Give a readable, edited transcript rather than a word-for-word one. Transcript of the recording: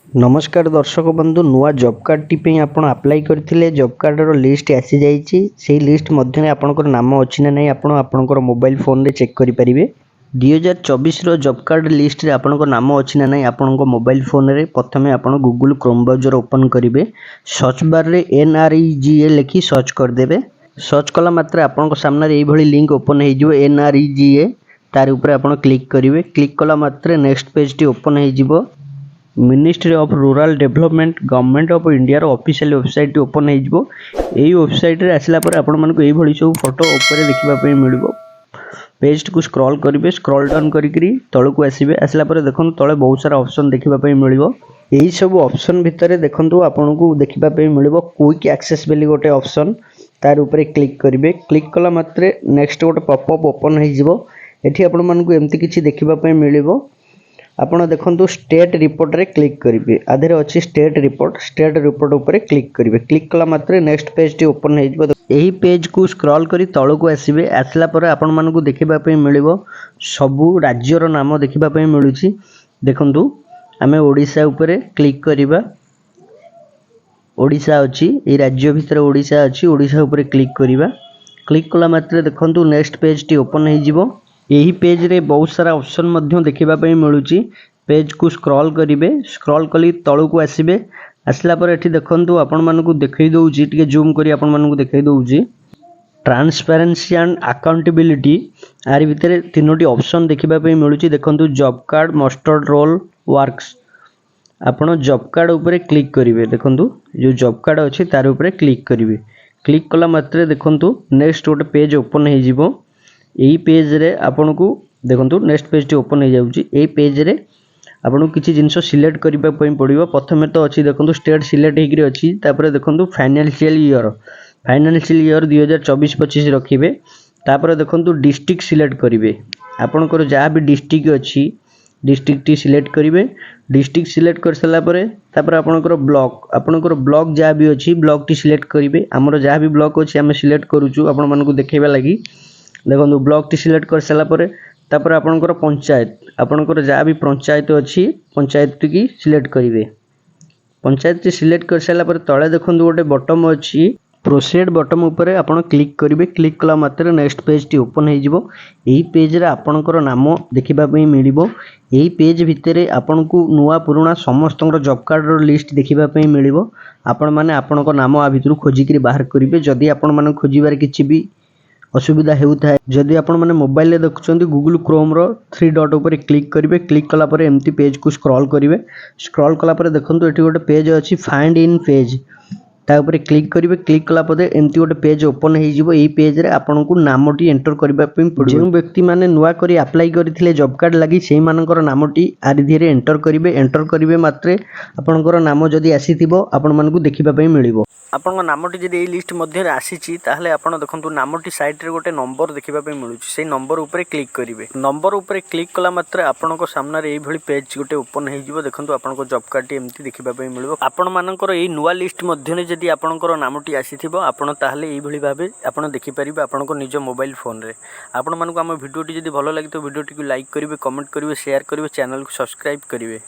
नमस्कार दर्शक बंधु नुआ जॉब कार्ड टी आप अप्लाई करते जॉब कार्डर लिस्ट आसी जाइए लिस्ट मध्य आपंकर नाम अच्छी ना नहीं आपंकर मोबाइल फोन रे चेक करेंगे 2024 जॉब कार्ड लिस्ट रे आपंकर नाम अच्छी ना नहीं आपण मोबाइल फोन रे प्रथम आप गूगल क्रोम ब्राउजर ओपन करेंगे सर्च बार रे NREGA लिखि सर्च करदे सर्च कला मात्र आपण सामने ये लिंक ओपन हो NREGA तार ऊपर आप क्लिक करेंगे क्लिक कला मात्र नेक्स्ट पेज टी ओपन हो ministry of rural development government of India official website open हो वेबसाइट रे आसला पर आपण मानको एई भली सब फोटो ऊपर देखिबा पई मिलिबो पेज को स्क्रॉल करिवे स्क्रॉल डाउन करिकरी तळकु आसीबे आसला पर देखन तळे बहुत सारा ऑप्शन देखिबा पई मिलिबो एई सब ऑप्शन भितरे देखंतु आपनको देखिबा पई मिलिबो क्विक एक्सेस बेली गोटे ऑप्शन तार ऊपर क्लिक करिवे क्लिक कला मात्रे नेक्स्ट गोटे पॉपअप ओपन हो जिवो एठी आपण मानको एम्ति किछि देखिबा पई मिलिबो आपण देखंतु स्टेट रिपोर्ट रे क्लिक करिवे आधेरे अछि स्टेट रिपोर्ट ऊपर क्लिक करिवे क्लिक कला मात्रे नेक्स्ट पेज टी ओपन हो जिवो एही पेज को स्क्रॉल करी तळकु आसीबे आसला पर आपण मानको देखिबा पई मिलिबो सबु राज्यर नाम देखिबा पई मिलुछि देखंतु आमे ओडिसा ऊपर क्लिक करिबा ओडिसा अछि ए राज्य भितर ओडिसा अछि ओडिसा ऊपर क्लिक करिबा क्लिक कला मात्रे देखंतु नेक्स्ट पेज टी ओपन हो जिवो यही पेज रे बहुत सारा ऑप्शन मध्य देखिबा पई मिलुछि पेज को स्क्रॉल करिवे स्क्रॉल कली तळकु आसीबे आसला पर एठी देखंतु आपण मानकु देखै दउछि टिके जूम करी आपण मानकु देखै दउछि ट्रांसपेरेंसी एंड अकाउंटेबिलिटी आरि भितरे तीनोटी ऑप्शन देखिबा पई मिलुछि देखंतु job card muster roll works आपण जॉब कार्ड ऊपर क्लिक करिवे देखंतु जो जॉब कार्ड अछि तार ऊपर क्लिक करिवे क्लिक कला मात्रे देखंतु नेक्स्ट गोटे पेज ओपन हो जिवो यही पेज रे आपन को देखंतु नेक्स्ट पेज टी ओपन हो जाउची एही पेज रे आपन को किछि जिंसो सिलेक्ट करिबा पई पड़िबो प्रथमे तो अछि देखंतु स्टेट सिलेक्ट हेकरी अछि तापर देखंतु फाइनेंशियल ईयर 2024-25 रखिबे तापर देखंतु डिस्ट्रिक्ट सिलेक्ट करिवे आपन को जहा भी डिस्ट्रिक्ट अछि डिस्ट्रिक्ट टी सिलेक्ट करिवे डिस्ट्रिक्ट सिलेक्ट कर सला परे तापर आपन को ब्लॉक जहा भी अछि ब्लॉक टी सिलेक्ट करिवे हमरो जहा भी ब्लॉक अछि हम सिलेक्ट करूछु आपन मानको देखेबा लागि देखो ब्लॉक टी सिलेक्ट कर सारा पर तापर आपनकर पंचायत आपनकर जहाँ भी पंचायत अच्छी पंचायत की सिलेक्ट करेंगे पंचायत टी सिलेक्ट कर सारा पर तले देखो गोटे बटम अच्छी प्रोसीड बटम ऊपर आपन क्लिक करेंगे क्लिक कला मात्र नेक्स्ट पेज टी ओपन हो पेज रे आपनकर नाम देखिबा पई मिलिबो एही पेज भितरे आपन को नुआ पुराना समस्त जॉब कार्ड लिस्ट देखिबा पई मिलिबो आपण माने आपनकर नाम आ भितरु खोजिकरी बाहर करिवे जदी आपण माने खोजिबार किछि भी असुविधा हेउता है जदि आपण माने मोबाइल रे देखुचंती गूगल क्रोम रो 3 डॉट ऊपर क्लिक करिवे क्लिक कला पर एम्ति पेज को स्क्रॉल करिवे स्क्रॉल कला पर देखंतु एठी गोटे पेज अछि फाइंड इन पेज ता ऊपर क्लिक करिवे क्लिक कला पर एम्ति गोटे पेज ओपन हो जिवो एही पेज रे आपण को नामटी एंटर करबा पई पड़िबो जे व्यक्ति माने नुवा करी अप्लाई करथिले जॉब कार्ड लागि सेही मानकर नामटी आरि धीरे एंटर करिवे मात्रे आपनकर नाम जदि आसीथिबो आपण मानकु देखिबा पई मिलिबो आपण नामटी जदि एही लिस्ट मध्ये आसीची ताहले आपण देखंतु नामटी साइड रे गोटे नंबर देखिबा पई मिलुची सेही नंबर ऊपर क्लिक करिवे नंबर ऊपर क्लिक कला मात्रे आपनको सामने रे एही भली पेज गोटे ओपन हो जिवो देखंतु आपनको जॉब कार्ड टी एम्ति देखिबा पई मिलिबो आपण मानकर एही नुवा लिस्ट मध्ये ने जदि आपनकर नामटी आसीथिबो आपण ताहले एही भली भाबे आपण देखि परिबे आपनको निज मोबाइल फोन रे आपण मानको हम वीडियो टी जदि भलो लागि तो वीडियो टी को लाइक करिवे कमेंट करिवे शेयर करिवे चैनल को सब्सक्राइब करिवे।